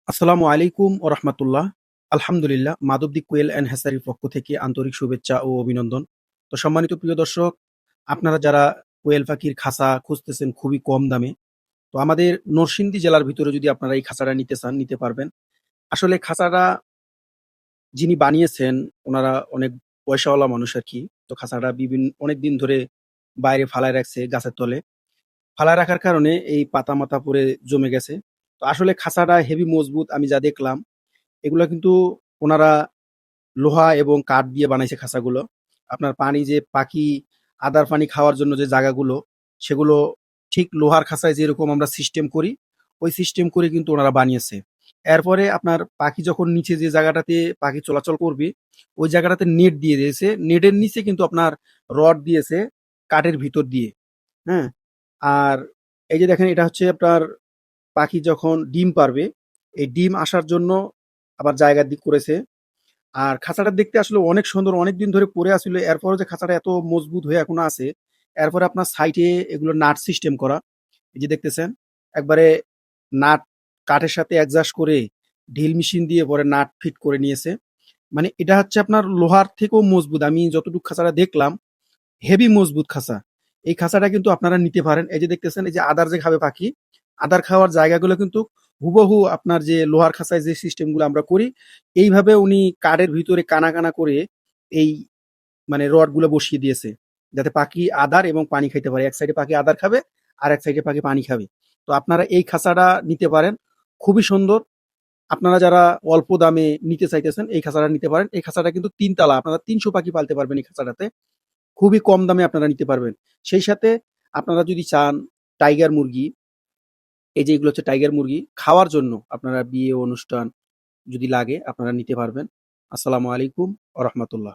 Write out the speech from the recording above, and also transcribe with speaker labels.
Speaker 1: আসসালামু আলাইকুম ও রহমতুল্লাহ। আলহামদুলিল্লাহ, মাধবদী কোয়েল অ্যান্ড হ্যাসারির পক্ষ থেকে আন্তরিক শুভেচ্ছা ও অভিনন্দন। তো সম্মানিত প্রিয় দর্শক, আপনারা যারা কোয়েল পাখির খাঁচা খুঁজতেছেন খুবই কম দামে, তো আমাদের নরসিংদী জেলার ভিতরে যদি আপনারা এই খাঁচাটা নিতে চান নিতে পারবেন। আসলে খাঁচাটা যিনি বানিয়েছেন ওনারা অনেক পয়সাওয়ালা মানুষ আর কি। তো খাঁচাটা অনেক দিন ধরে বাইরে ফালায় রাখছে গাছের তলে। ফালায় রাখার কারণে এই পাতা মাতা পরে জমে গেছে। তো আসলে খাঁচাটা হেভি মজবুত আমি যা দেখলাম। এগুলা কিন্তু ওনারা লোহা এবং কাঠ দিয়ে বানাইছে খাঁচাগুলো। আপনার পানি যে পাখি আদার পানি খাওয়ার জন্য যে জায়গাগুলো, সেগুলো ঠিক লোহার খাঁচায় যেরকম আমরা সিস্টেম করি, ওই সিস্টেম করে কিন্তু ওনারা বানিয়েছে। এরপরে আপনার পাখি যখন নিচে যে জায়গাটাতে পাখি চলাচল করবে, ওই জায়গাটাতে নেট দিয়ে দিয়েছে। নেটের নিচে কিন্তু আপনার রড দিয়েছে কাঠের ভিতর দিয়ে। হ্যাঁ? আর এই যে দেখেন, এটা হচ্ছে আপনার পাখি যখন ডিম পারবে, এই ডিম আসার জন্য আবার জায়গা করেছে। আর খাঁচাটা দেখতে আসলে অনেক সুন্দর। অনেকদিন ধরে পড়ে আছিল। এরপরও যে খাঁচাটা এত মজবুত হয়ে এখনো আছে। এরপরে আপনার সাইডে এগুলো নাট সিস্টেম করা। এই যে দেখতেছেন, একবারে নাট কাঠের সাথে অ্যাডজাস্ট করে ড্রিল মেশিন দিয়ে পরে নাট ফিট করে নিয়েছে। মানে এটা হচ্ছে আপনার লোহার থেকেও মজবুত। আমি যতটুকু খাঁচাটা দেখলাম, হেভি মজবুত খাঁচা। এই খাঁচাটা কিন্তু আপনারা নিতে পারেন। এই যে দেখতেছেন, এই যে আদার যে খাবে পাখি, আদার খাওয়ার জায়গাগুলো কিন্তু হুবহু আপনার যে লোহার খাঁচায় যে সিস্টেমগুলো আমরা করি, এইভাবে উনি কাঠের ভিতরে কানা কানা করে এই মানে রডগুলো বসিয়ে দিয়েছে। যাতে পাখি আদার এবং পানি খাইতে পারে। এক সাইডে পাখি আদার খাবে, আর এক সাইডে পাখি পানি খাবে। তো আপনারা এই খাঁচাটা নিতে পারেন। খুবই সুন্দর। আপনারা যারা অল্প দামে নিতে চাইতেছেন, এই খাঁচাটা নিতে পারেন। এই খাঁচাটা কিন্তু ৩ তালা। আপনারা ৩০০ পাখি পালতে পারবেন এই খাঁচাটাতে। খুবই কম দামে আপনারা নিতে পারবেন। সেই সাথে আপনারা যদি চান টাইগার মুরগি, এই যে এগুলো হচ্ছে টাইগার মুরগি খাওয়ার জন্য, আপনারা বিয়ে অনুষ্ঠান যদি লাগে আপনারা নিতে পারবেন। আসসালামু আলাইকুম ওয়া রাহমাতুল্লাহ।